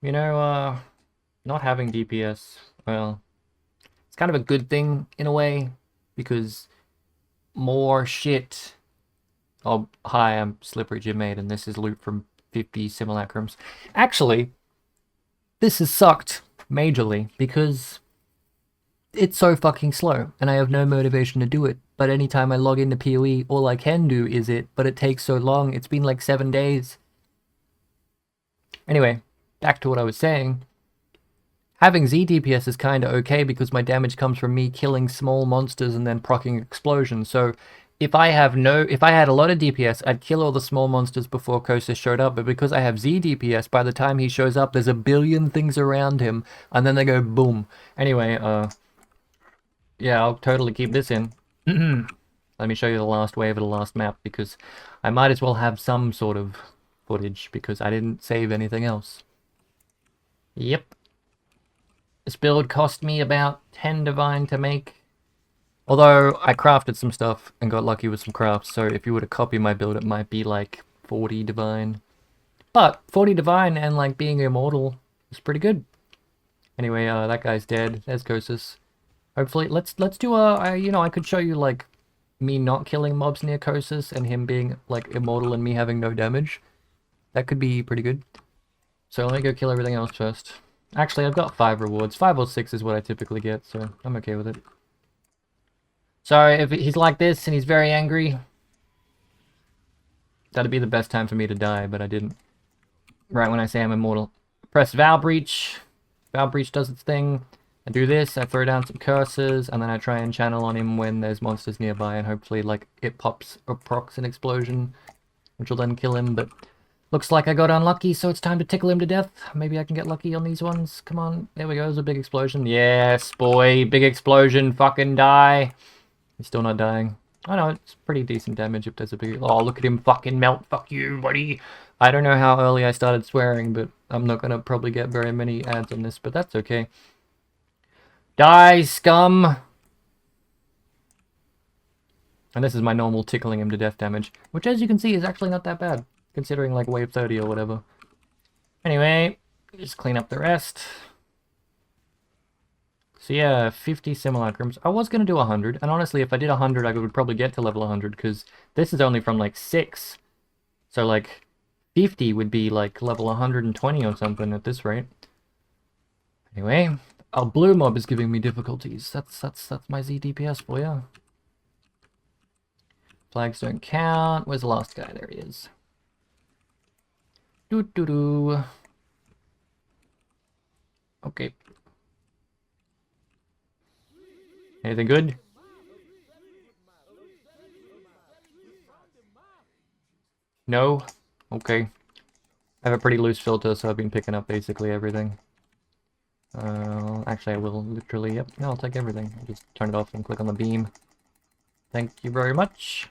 You know, not having DPS, well, it's kind of a good thing in a way, because more shit. Oh, hi, I'm Slippery Jim Mate, and this is loot from 50 Simulacrums. Actually, this has sucked majorly, because it's so fucking slow, and I have no motivation to do it. But anytime I log into PoE, all I can do is it, but it takes so long. It's been like 7 days. Anyway, back to what I was saying. Having Z DPS is kinda okay because my damage comes from me killing small monsters and then proccing explosions. So if I had a lot of DPS, I'd kill all the small monsters before Kosis showed up, but because I have Z DPS, by the time he shows up, there's a billion things around him, and then they go boom. Anyway, yeah, I'll totally keep this in. Let me show you the last wave of the last map, because I might as well have some sort of footage, because I didn't save anything else. Yep. This build cost me about 10 divine to make. Although I crafted some stuff and got lucky with some crafts, so if you were to copy my build, it might be like 40 divine. But 40 divine and like being immortal is pretty good. Anyway, that guy's dead. There's Kosis. Hopefully, let's do I could show you like me not killing mobs near Kosis and him being like immortal and me having no damage. That could be pretty good. So let me go kill everything else first. Actually, I've got 5 rewards. 5 or 6 is what I typically get, so I'm okay with it. Sorry, if he's like this and he's very angry, that'd be the best time for me to die, but I didn't. Right when I say I'm immortal. Press Vow Breach. Vow Breach does its thing. I do this, I throw down some curses, and then I try and channel on him when there's monsters nearby, and hopefully, like, it pops or procs an explosion, which will then kill him, but looks like I got unlucky, so it's time to tickle him to death. Maybe I can get lucky on these ones. Come on, there we go, there's a big explosion. Yes, boy, big explosion, fucking die. He's still not dying. Oh no, it's pretty decent damage if there's a big... Oh, look at him fucking melt. Fuck you, buddy. I don't know how early I started swearing, but I'm not gonna probably get very many ads on this, but that's okay. Die, scum! And this is my normal tickling him to death damage, which as you can see is actually not that bad, considering like wave 30 or whatever. Anyway, just clean up the rest. So yeah, 50 Simulacrums. I was going to do 100, and honestly, if I did 100, I would probably get to level 100, because this is only from, like, 6. So, like, 50 would be, like, level 120 or something at this rate. Anyway, our blue mob is giving me difficulties. That's my Z DPS for you. Flags don't count. Where's the last guy? There he is. Doo-doo-doo. Okay. Anything good? No? Okay. I have a pretty loose filter, so I've been picking up basically everything. Actually, I will literally, yep, no, I'll take everything. I'll just turn it off and click on the beam. Thank you very much.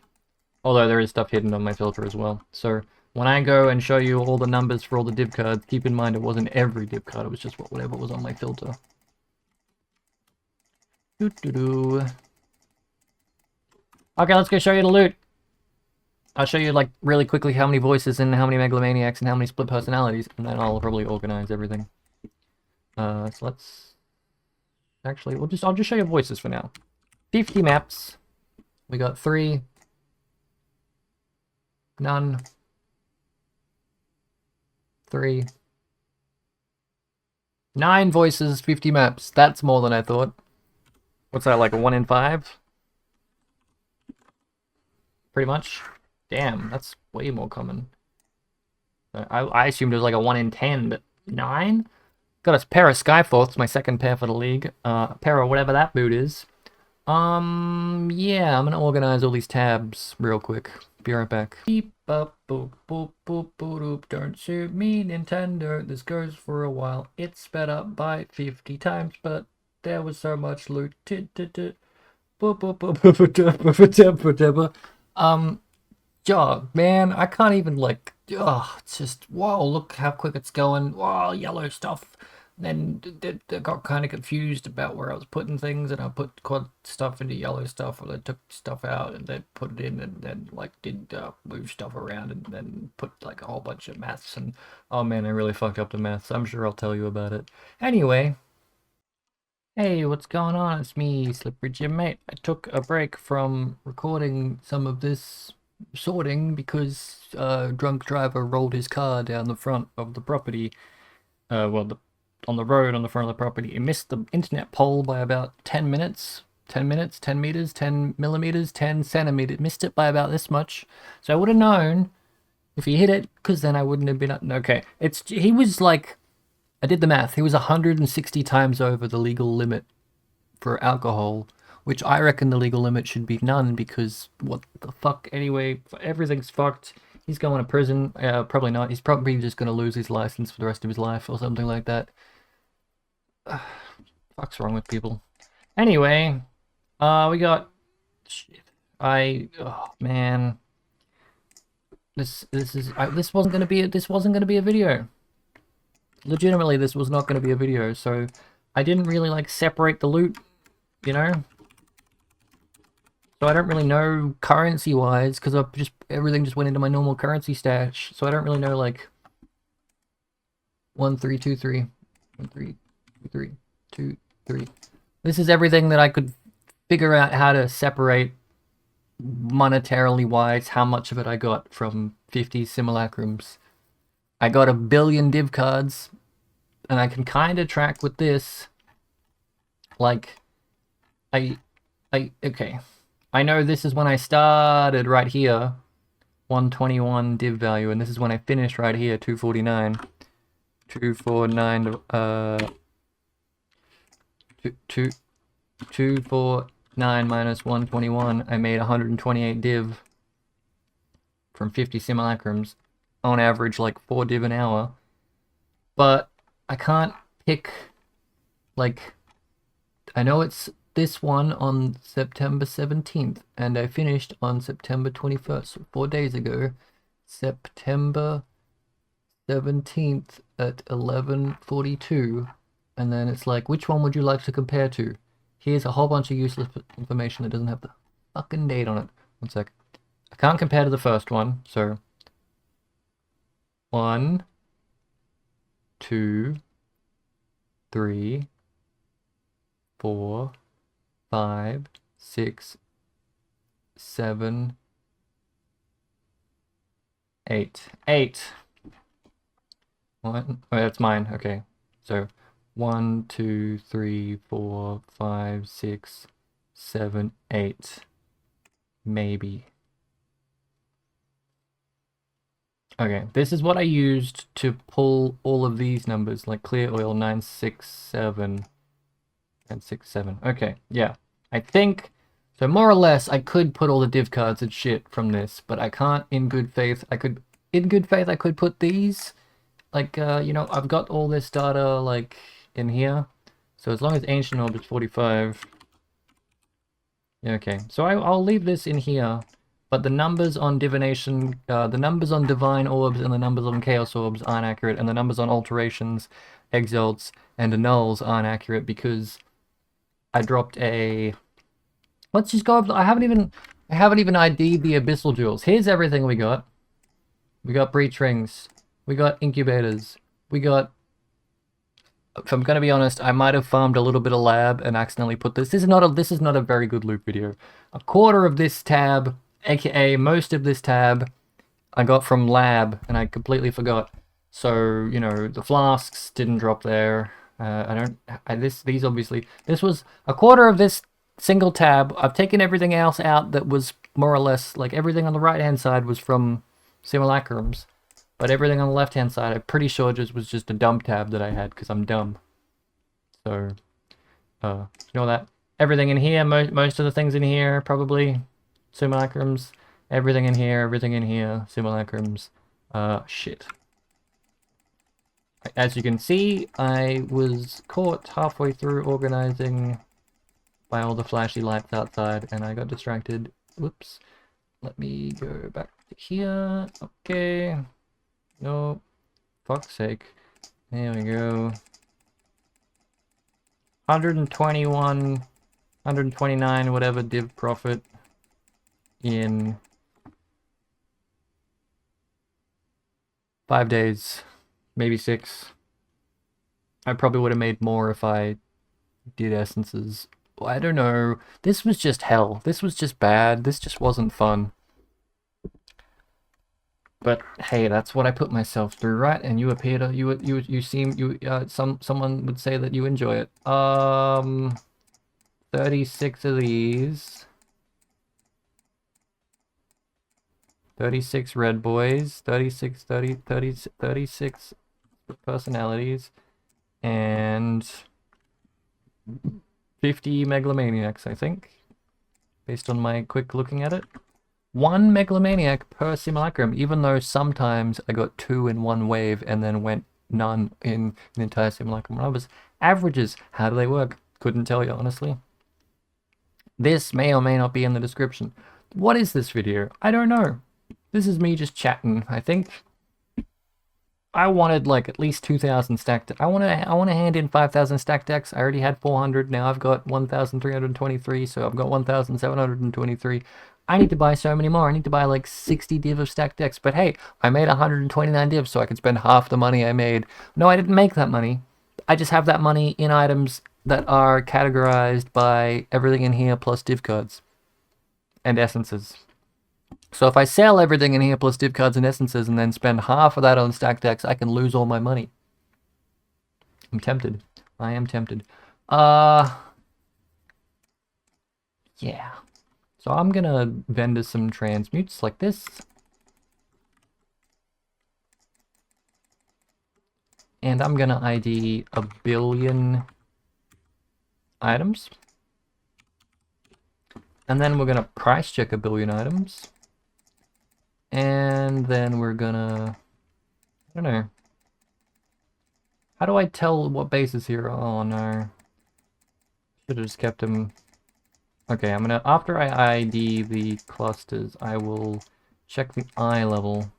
Although there is stuff hidden on my filter as well. So when I go and show you all the numbers for all the div cards, keep in mind it wasn't every div card, it was just whatever was on my filter. Doo-doo-doo. Okay, let's go show you the loot. I'll show you, like, really quickly how many voices and how many Megalomaniacs and how many split personalities, and then I'll probably organize everything. So let's... Actually, I'll just show you voices for now. 50 maps. We got 3. None. 3. 9 voices, 50 maps. That's more than I thought. What's that, like a 1 in 5? Pretty much. Damn, that's way more common. I assumed it was like a 1 in 10, but 9? Got a pair of Skyforths, my second pair for the league. A pair of whatever that boot is. Yeah, I'm gonna organize all these tabs real quick. Be right back. Beep up, boop, boop, boop, boop, boop. Don't shoot me, Nintendo. This goes for a while. It's sped up by 50 times, but there was so much loot. Jog, man, I can't even, like, it's just, whoa, look how quick it's going. Whoa, yellow stuff. then I got kind of confused about where I was putting things, and I put quad stuff into yellow stuff, or I took stuff out and then put it in, and then like did move stuff around, and then put like a whole bunch of maths, and oh man, I really fucked up the maths. I'm sure I'll tell you about it. Anyway, hey, what's going on? It's me, Slippery Jim, mate. I took a break from recording some of this sorting because a drunk driver rolled his car down the front of the property. On the road on the front of the property. It missed the internet pole by about 10 minutes. 10 minutes, 10 meters, 10 millimeters, 10 centimeters. Missed it by about this much. So I would have known if he hit it, because then I wouldn't have been... Okay, he was like... I did the math. He was 160 times over the legal limit for alcohol, which I reckon the legal limit should be none, because what the fuck? Anyway, everything's fucked. He's going to prison. Probably not. He's probably just going to lose his license for the rest of his life or something like that. Fuck's wrong with people? Anyway, we got... Shit. Oh, man. This wasn't gonna be a video. Legitimately, this was not gonna be a video, so I didn't really like separate the loot, you know? So I don't really know currency-wise, because everything just went into my normal currency stash, so I don't really know, like... 1, 3, 2, 3. 1, 3, 3, 2, 3. This is everything that I could figure out how to separate monetarily wise, how much of it I got from 50 simulacrums. I got 1 billion div cards, and I can kind of track with this. Like, okay. I know this is when I started right here, 121 div value, and this is when I finished right here, 249. 249, 249 minus 121, I made 128 div from 50 simulacrums, on average like 4 div an hour. But I can't pick, like, I know it's this one on September 17th, and I finished on September 21st, so 4 days ago. September 17th at 11:42, and then it's like, which one would you like to compare to? Here's a whole bunch of useless information that doesn't have the fucking date on it. One sec. I can't compare to the first one, so 1, 2, 3, 4, 5, 6, 7, 8. 8. One. Oh, that's mine. Okay. So 1, 2, 3, 4, 5, 6, 7, 8. Maybe. Okay, this is what I used to pull all of these numbers, like clear oil 967 and 67. Okay, yeah. I think, so more or less, I could put all the div cards and shit from this, but I can't in good faith. I could put these. Like, you know, I've got all this data, like, in here. So as long as Ancient Orb is 45... Yeah, okay. So I'll leave this in here. But the numbers on Divination, the numbers on Divine Orbs and the numbers on Chaos Orbs aren't accurate. And the numbers on Alterations, Exalts, and Annuls aren't accurate because I dropped a... Let's just go over... I haven't even ID'd the Abyssal Jewels. Here's everything we got. We got Breach Rings. We got incubators. We got... If I'm gonna be honest, I might have farmed a little bit of lab and accidentally put this. This is not a very good loot video. A quarter of this tab, aka most of this tab, I got from lab and I completely forgot. So, you know, the flasks didn't drop there. These obviously, this was a quarter of this single tab. I've taken everything else out that was more or less, like everything on the right hand side was from Simulacrums. But everything on the left-hand side, I'm pretty sure was just a dumb tab that I had, because I'm dumb. So, ignore that. Everything in here, most of the things in here, probably Simulacrums. Everything in here, Simulacrums. Shit. As you can see, I was caught halfway through organizing by all the flashy lights outside, and I got distracted. Whoops. Let me go back to here. Okay. No, fuck's sake. There we go. 121, 129, whatever div profit in 5 days, maybe 6. I probably would have made more if I did essences. I don't know. This was just hell. This was just bad. This just wasn't fun. But hey, that's what I put myself through, right? And you appear to you seem someone would say that you enjoy it. 36 of these. 36 red boys, 36 personalities, and 50 megalomaniacs, I think, based on my quick looking at it. 1 megalomaniac per simulacrum, even though sometimes I got 2 in one wave and then went none in the entire simulacrum. When I was averages, how do they work? Couldn't tell you, honestly. This may or may not be in the description. What is this video? I don't know. This is me just chatting, I think. I wanted like at least 2,000 stacked. I want to hand in 5,000 stacked decks. I already had 400. Now I've got 1,323, so I've got 1,723. I need to buy so many more. I need to buy like 60 div of stacked decks. But hey, I made 129 divs, so I could spend half the money I made. No, I didn't make that money. I just have that money in items that are categorized by everything in here plus div cards and essences. So if I sell everything in here plus div cards and essences and then spend half of that on stacked decks, I can lose all my money. I'm tempted. I am tempted. Yeah. So I'm gonna vendor some transmutes like this. And I'm gonna ID 1 billion items. And then we're gonna price check 1 billion items. And then we're gonna, I don't know. How do I tell what base is here? Oh no. Should have just kept them. Okay, I'm gonna, after I ID the clusters, I will check the eye level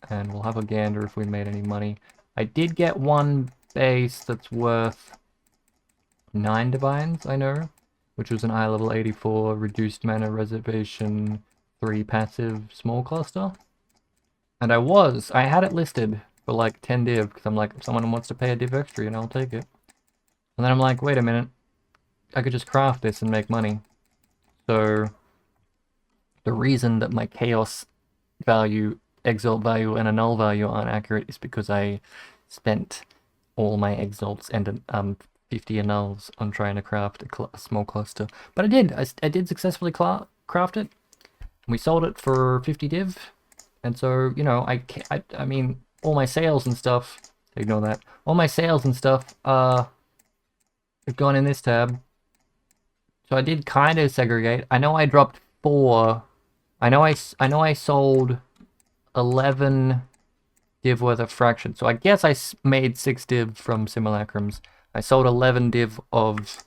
and we'll have a gander if we made any money. I did get one base that's worth 9 divines, I know, which was an eye level 84, reduced mana reservation, 3 passive small cluster. And I had it listed for like 10 div, because I'm like, if someone wants to pay a div extra, and I'll take it. And then I'm like, wait a minute, I could just craft this and make money. So the reason that my chaos value, exalt value, and a null value aren't accurate is because I spent all my exalts and 50 annuls on trying to craft a small cluster. But I did successfully craft it. We sold it for 50 div, and so, you know, I mean, all my sales and stuff, ignore that, all my sales and stuff have gone in this tab. So I did kind of segregate. I know I dropped 4. I know I sold 11 div worth of fraction. So I guess I made 6 div from Simulacrums. I sold 11 div of...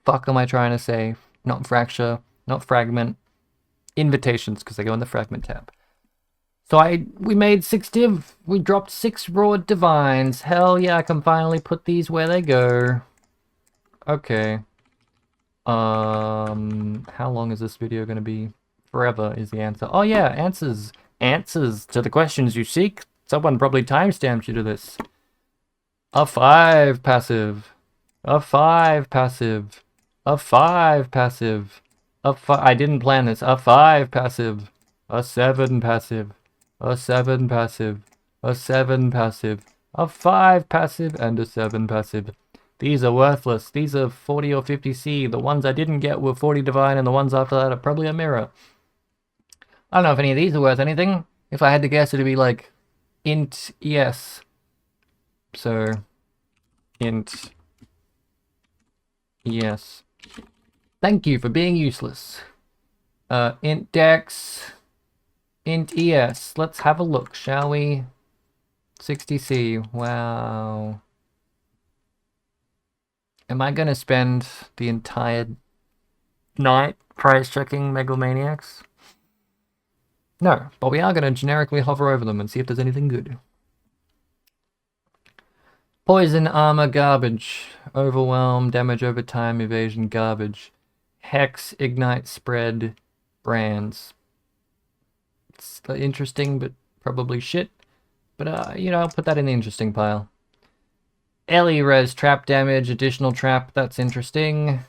Fuck am I trying to say? Not fracture, not fragment. Invitations, because they go in the fragment tab. So we made 6 div. We dropped 6 raw divines. Hell yeah, I can finally put these where they go. Okay. How long is this video going to be? Forever is the answer. Oh yeah, answers to the questions you seek. Someone probably timestamped you to this. A 5 passive. A 5 passive. A 5 passive. I didn't plan this. A 5 passive. A 7 passive. A 7 passive. A 7 passive. A 5 passive and a 7 passive. These are worthless. These are 40 or 50 C. The ones I didn't get were 40 divine, and the ones after that are probably a mirror. I don't know if any of these are worth anything. If I had to guess, it'd be like int yes. So int yes. Thank you for being useless. Int dex, int es. Let's have a look, shall we? 60C. Wow. Am I gonna spend the entire night price checking Megalomaniacs? No, but we are gonna generically hover over them and see if there's anything good. Poison, armor, garbage. Overwhelm, damage over time, evasion, garbage. Hex, ignite, spread, brands. It's interesting, but probably shit. But, you know, I'll put that in the interesting pile. Ellie res, trap damage, additional trap, that's interesting.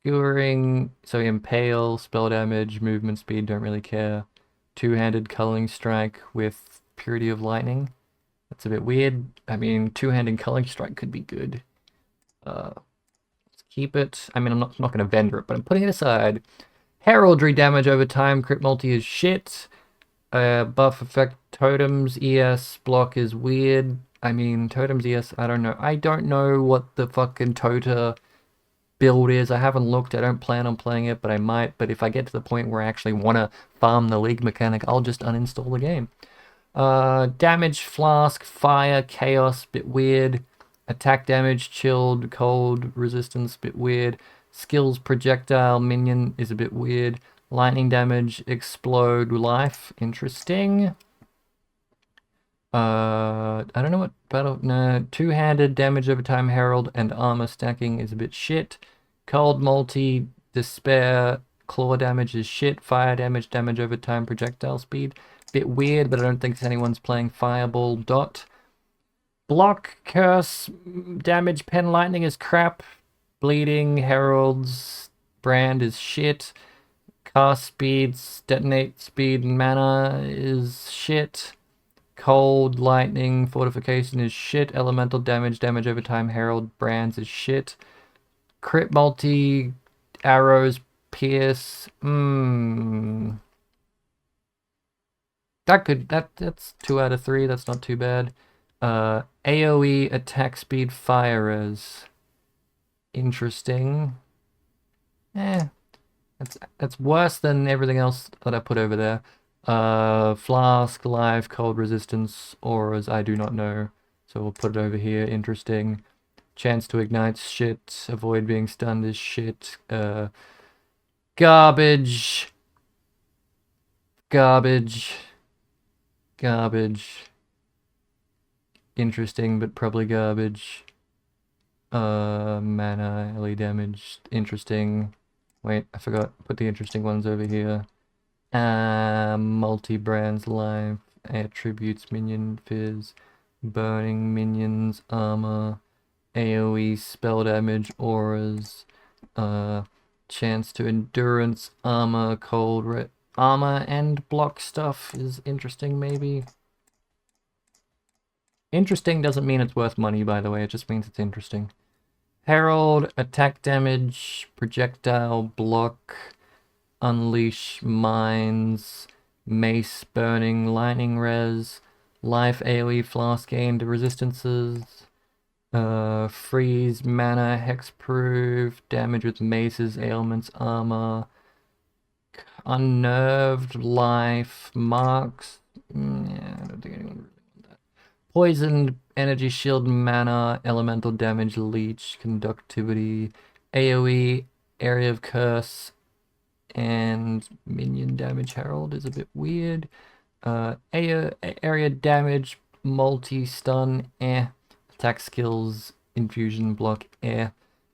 Skewering, so impale, spell damage, movement speed, don't really care. Two-handed culling strike with purity of lightning. That's a bit weird. I mean, two-handed culling strike could be good. Let's keep it. I mean, I'm not going to vendor it, but I'm putting it aside. Heraldry damage over time, crit multi is shit. Buff effect totems, ES block is weird. I mean, totems ES, I don't know. I don't know what the fucking Tota build is. I haven't looked. I don't plan on playing it, but I might. But if I get to the point where I actually want to farm the League mechanic, I'll just uninstall the game. Damage, flask, fire, chaos, bit weird. Attack damage, chilled, cold, resistance, bit weird. Skills, projectile, minion is a bit weird. Lightning damage, explode, life, interesting. I don't know what battle. No, two-handed damage over time, herald, and armor stacking is a bit shit. Cold multi, despair, claw damage is shit. Fire damage, damage over time, projectile speed. Bit weird, but I don't think anyone's playing Fireball. Dot. Block, curse, damage, pen, lightning is crap. Bleeding, heralds, brand is shit. Cast speeds, detonate speed, mana is shit. Cold, lightning, fortification is shit. Elemental damage, damage over time, herald, brands is shit. Crit multi, arrows, pierce. That's 2 out of 3. That's not too bad. AoE attack speed, fire res. Interesting. That's worse than everything else that I put over there. Flask, life, cold resistance, auras, I do not know. So we'll put it over here. Interesting. Chance to ignite, shit. Avoid being stunned is shit. Garbage. Garbage. Garbage. Interesting, but probably garbage. Mana, LE damage, interesting. Wait, I forgot. Put the interesting ones over here. Multi-brands, life, attributes, minion, fizz, burning, minions, armor, AoE, spell damage, auras, chance to endurance, armor, cold, armor, and block stuff is interesting, maybe. Interesting doesn't mean it's worth money, by the way. It just means it's interesting. Herald, attack damage, projectile, block, unleash, mines, mace, burning, lightning res, life, AoE, flask gained, resistances, freeze, mana, hexproof, damage with maces, ailments, armor, unnerved, life, marks. Yeah, I don't think anyone really wants that. Poisoned, energy shield, mana, elemental damage, leech, conductivity, AoE, area of curse, and minion damage. Herald is a bit weird. Area damage, multi-stun, attack skills, infusion block,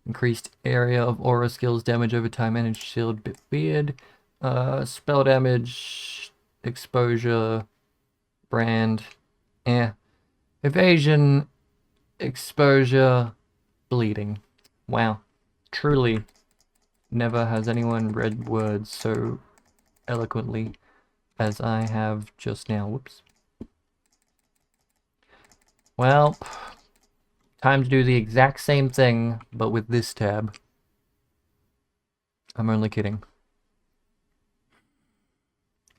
increased area of aura skills, damage over time, energy shield, bit weird. Spell damage, exposure, brand, evasion, exposure, bleeding. Wow. Truly, never has anyone read words so eloquently as I have just now. Whoops. Well, time to do the exact same thing, but with this tab. I'm only kidding.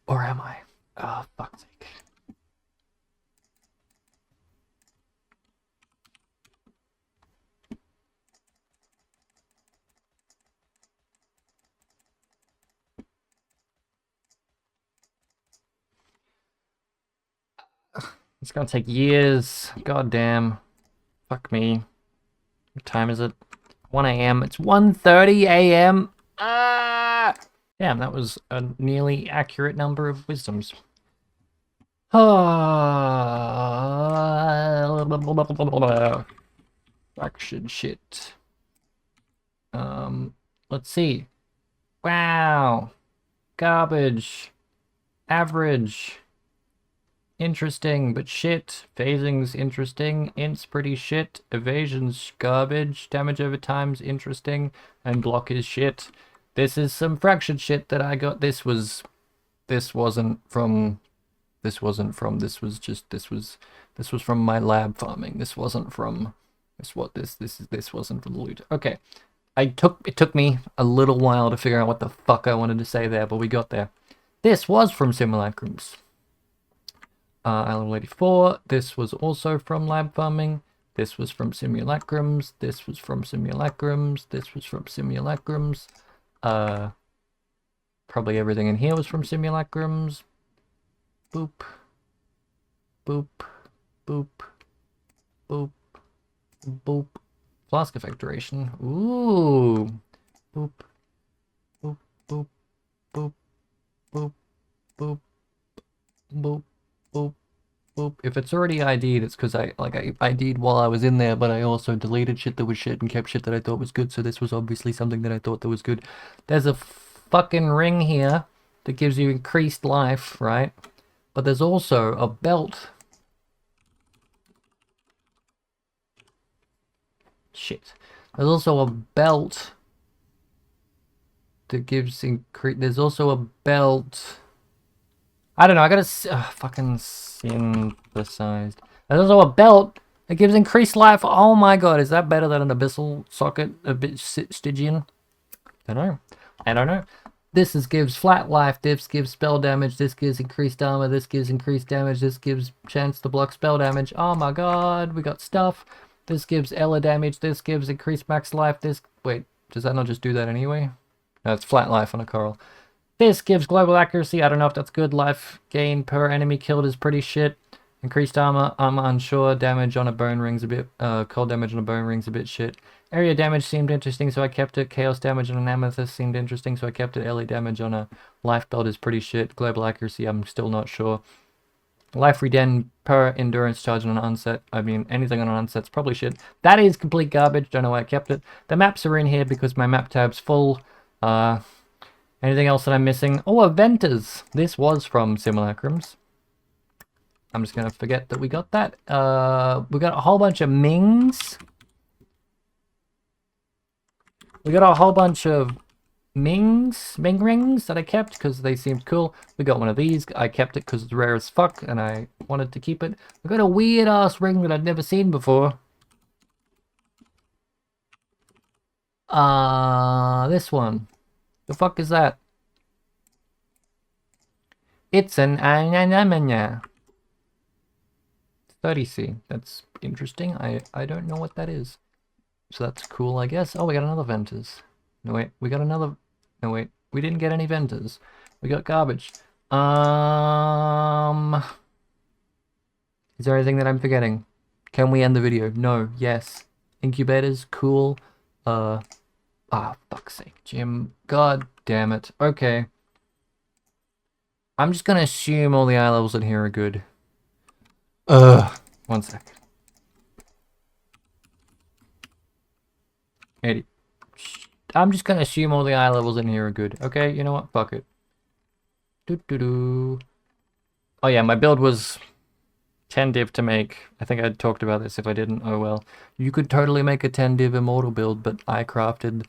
Or am I? Oh, fuck's sake. It's gonna take years. God damn. Fuck me. What time is it? 1 a.m. It's 1:30 a.m. Ah! Damn, that was a nearly accurate number of wisdoms. Fraction shit. Let's see. Wow. Garbage. Average. Interesting, but shit. Phasing's interesting. Int's pretty shit. Evasion's garbage. Damage over time's interesting. And block is shit. This is some fraction shit that I got. This wasn't from this was from my lab farming. This wasn't from this wasn't from the loot. Okay. It took me a little while to figure out what the fuck I wanted to say there, but we got there. This was from Simulacrums. Level 84. This was also from lab farming. This was from Simulacrums. This was from Simulacrums. This was from Simulacrums. Probably everything in here was from Simulacrums. Boop. Boop. Boop. Boop. Boop. Flask effect duration. Ooh. Boop. Boop. Boop. Boop. Boop. Boop. Boop. Boop. Boop. If it's already ID'd, it's because I ID'd while I was in there, but I also deleted shit that was shit and kept shit that I thought was good, so this was obviously something that I thought that was good. There's a fucking ring here that gives you increased life, right? But there's also a belt. Shit. There's also a belt that gives there's also a belt. I don't know, I gotta fucking synthesized. There's also a belt that gives increased life. Oh my god, is that better than an abyssal socket, a bit Stygian? I don't know. This gives flat life, this gives spell damage, this gives increased armor, this gives increased damage, this gives chance to block spell damage. Oh my god, we got stuff. This gives Ella damage, this gives increased max life, wait, does that not just do that anyway? No, it's flat life on a coral. This gives global accuracy, I don't know if that's good. Life gain per enemy killed is pretty shit. Increased armor, I'm unsure. Damage on a bone ring's a bit, cold damage on a bone ring's a bit shit. Area damage seemed interesting, so I kept it. Chaos damage on an amethyst seemed interesting, so I kept it. LE damage on a life belt is pretty shit. Global accuracy, I'm still not sure. Life regen per endurance charge on an unset. I mean, anything on an unset's probably shit. That is complete garbage. Don't know why I kept it. The maps are in here because my map tab's full. Anything else that I'm missing? Oh, Aventers. This was from Simulacrums. I'm just going to forget that we got that. We got a whole bunch of Mings. We got a whole bunch of Ming rings that I kept because they seemed cool. We got one of these. I kept it because it's rare as fuck and I wanted to keep it. We got a weird ass ring that I'd never seen before. This one. The fuck is that? It's an 30C. That's interesting. I don't know what that is. So that's cool, I guess. Oh, we got another Venters. No, wait. We got another... No, wait. We didn't get any Venters. We got garbage. Is there anything that I'm forgetting? Can we end the video? No. Yes. Incubators. Cool. Fuck's sake. Jim. God damn it. Okay. I'm just gonna assume all the eye levels in here are good. One sec. 80. I'm just gonna assume all the eye levels in here are good. Okay, you know what? Fuck it. Oh yeah, my build was 10 div to make. I think I talked about this. If I didn't, oh well. You could totally make a 10 div immortal build, but I crafted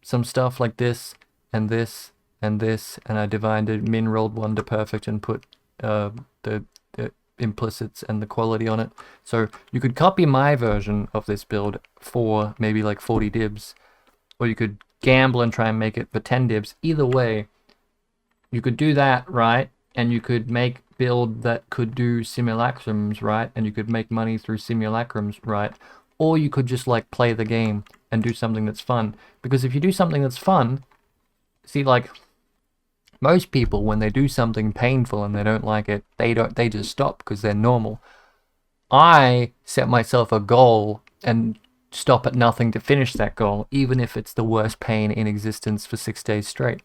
some stuff like this, and this, and this, and I divided min rolled 1 to perfect and put the implicits and the quality on it. So you could copy my version of this build for maybe like 40 divs, or you could gamble and try and make it for 10 divs. Either way, you could do that, right? And you could make build that could do simulacrums, right? And you could make money through simulacrums, right? Or you could just like play the game and do something that's fun. Because if you do something that's fun, see, like most people, when they do something painful and they don't like it, they just stop because they're normal. I set myself a goal and stop at nothing to finish that goal, even if it's the worst pain in existence for 6 days straight.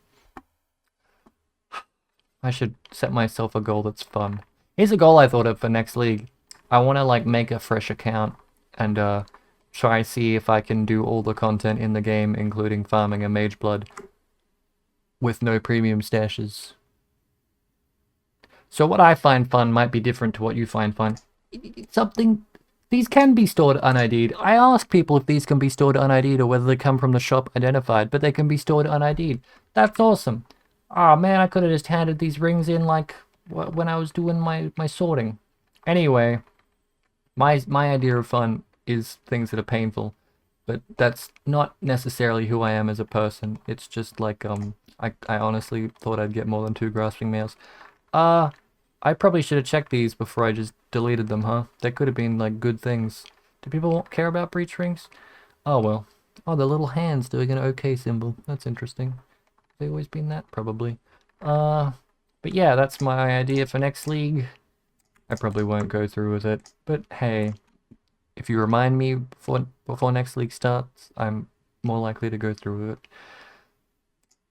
I should set myself a goal that's fun. Here's a goal I thought of for next league. I want to like make a fresh account and try see if I can do all the content in the game, including farming a mage blood with no premium stashes. So what I find fun might be different to what you find fun. Something... These can be stored un-ID'd. I ask people if these can be stored un-ID'd or whether they come from the shop identified, but they can be stored un-ID'd. That's awesome. Oh man, I could have just handed these rings in like when I was doing my sorting. Anyway, my idea of fun is things that are painful, but that's not necessarily who I am as a person. It's just like I honestly thought I'd get more than 2 grasping males. I probably should have checked these before I just deleted them, huh? They could have been, like, good things. Do people care about breach rings? Oh, well. Oh, the little hand's doing an OK symbol. That's interesting. They always been that? Probably. But yeah, that's my idea for next league. I probably won't go through with it. But hey, if you remind me before next league starts, I'm more likely to go through with it.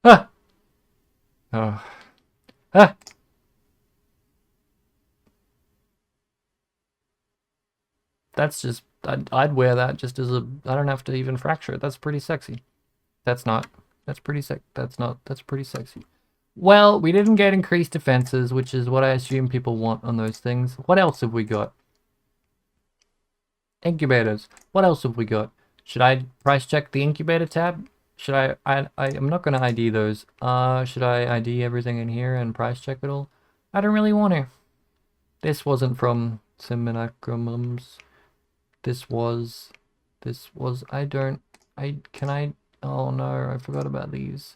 Ah! Oh. Ah! That's just, I'd wear that just as a, I don't have to even fracture it. That's pretty sexy. That's not, that's pretty that's pretty sexy. Well, we didn't get increased defenses, which is what I assume people want on those things. What else have we got? Incubators. What else have we got? Should I price check the incubator tab? Should I'm not gonna ID those. Should I ID everything in here and price check it all? I don't really want to. This wasn't from Simulacrums. This was, oh no, I forgot about these.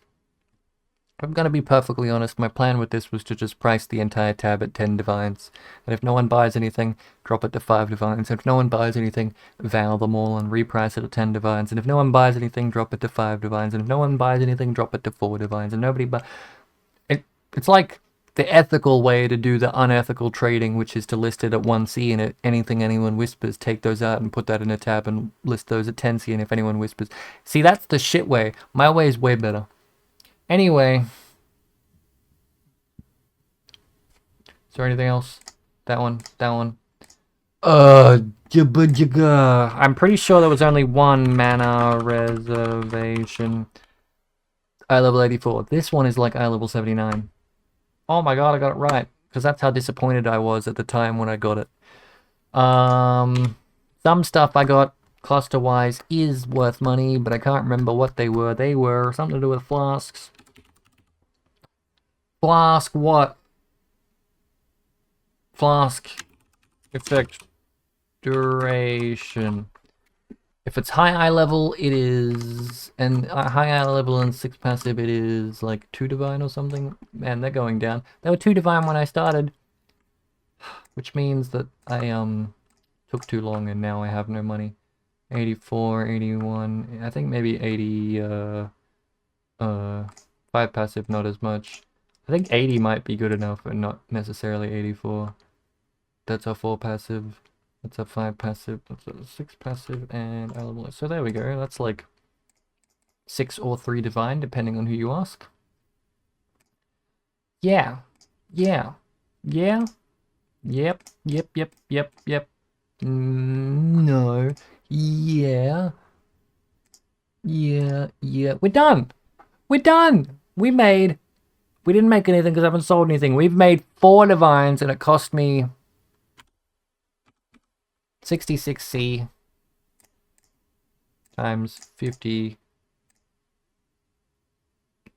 I'm gonna be perfectly honest, my plan with this was to just price the entire tab at 10 divines. And if no one buys anything, drop it to 5 divines. And if no one buys anything, vow them all and reprice it at 10 divines. And if no one buys anything, drop it to 5 divines. And if no one buys anything, drop it to 4 divines. And nobody buys... It's like the ethical way to do the unethical trading, which is to list it at 1C, and anything anyone whispers, take those out and put that in a tab and list those at 10C, and if anyone whispers... See, that's the shit way. My way is way better. Anyway. Is there anything else? That one. I'm pretty sure there was only one mana reservation. Eye level 84. This one is like eye level 79. Oh my god, I got it right. Because that's how disappointed I was at the time when I got it. Some stuff I got cluster-wise is worth money, but I can't remember what they were. They were something to do with flasks. Flask what? Flask effect duration. If it's high eye level, it is, and high eye level and 6 passive, it is like 2 divine or something. Man, they're going down. They were 2 divine when I started, which means that I took too long and now I have no money. 84, 81, I think maybe 80, 5 passive, not as much. I think 80 might be good enough, but not necessarily 84. That's a 4 passive. That's a 5 passive, that's a 6 passive, and eye level. So there we go, that's like 6 or 3 divine, depending on who you ask. Yeah. Yep. No. Yeah. We're done. We didn't make anything because I haven't sold anything. We've made 4 divines and it cost me 66C times 50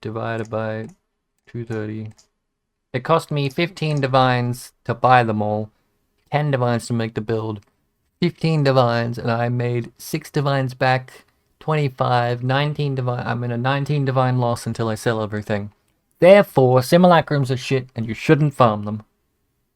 divided by 230. It cost me 15 divines to buy them all, 10 divines to make the build, 15 divines, and I made 6 divines back, 25, 19 divine. I'm in a 19 divine loss until I sell everything. Therefore, simulacrums are shit and you shouldn't farm them.